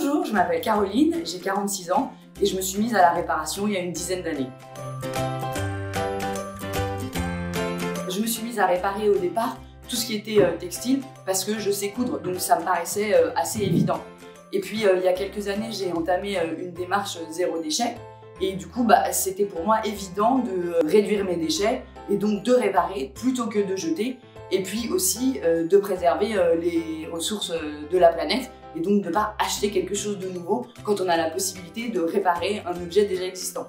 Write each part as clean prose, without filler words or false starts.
Bonjour, je m'appelle Caroline, j'ai 46 ans et je me suis mise à la réparation il y a une dizaine d'années. Je me suis mise à réparer au départ tout ce qui était textile parce que je sais coudre, donc ça me paraissait assez évident. Et puis il y a quelques années, j'ai entamé une démarche zéro déchet et du coup c'était pour moi évident de réduire mes déchets et donc de réparer plutôt que de jeter, et puis aussi de préserver les ressources de la planète et donc de ne pas acheter quelque chose de nouveau quand on a la possibilité de réparer un objet déjà existant.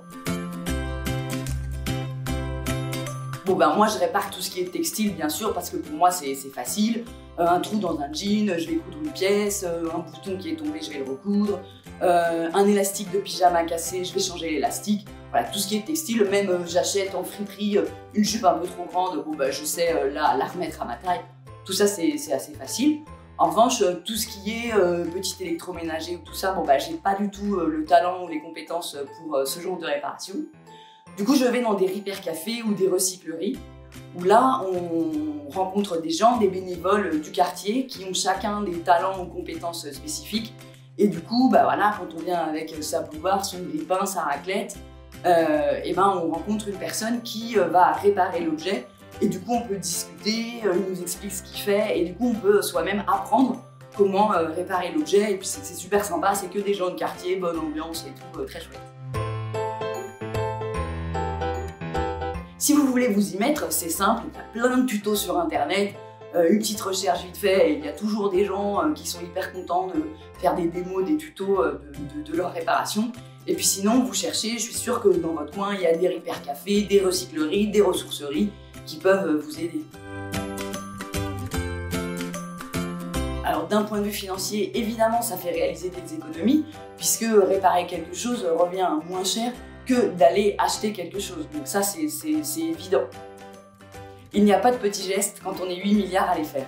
Bon moi je répare tout ce qui est textile bien sûr parce que pour moi c'est facile. Un trou dans un jean, je vais coudre une pièce, un bouton qui est tombé, je vais le recoudre, un élastique de pyjama cassé, je vais changer l'élastique. Voilà, tout ce qui est textile, même j'achète en friperie une jupe un peu trop grande, je sais la remettre à ma taille. Tout ça c'est assez facile. En revanche, tout ce qui est petit électroménager ou tout ça, j'ai pas du tout le talent ou les compétences pour ce genre de réparation. Du coup, je vais dans des repair cafés ou des recycleries, où là, on rencontre des gens, des bénévoles du quartier qui ont chacun des talents ou compétences spécifiques. Et du coup, quand on vient avec sa pouvoir, son grille-pain, sa raclette, on rencontre une personne qui va réparer l'objet. Et du coup, on peut discuter, il nous explique ce qu'il fait, et du coup, on peut soi-même apprendre comment réparer l'objet. Et puis, c'est super sympa, c'est que des gens de quartier, bonne ambiance et tout, très chouette. Si vous voulez vous y mettre, c'est simple, il y a plein de tutos sur internet, une petite recherche vite fait, et il y a toujours des gens qui sont hyper contents de faire des démos, des tutos de leur réparation. Et puis sinon, vous cherchez, je suis sûre que dans votre coin, il y a des repair cafés, des recycleries, des ressourceries qui peuvent vous aider. Alors d'un point de vue financier, évidemment, ça fait réaliser des économies, puisque réparer quelque chose revient moins cher que d'aller acheter quelque chose. Donc ça, c'est évident. Il n'y a pas de petits gestes quand on est 8 milliards à les faire.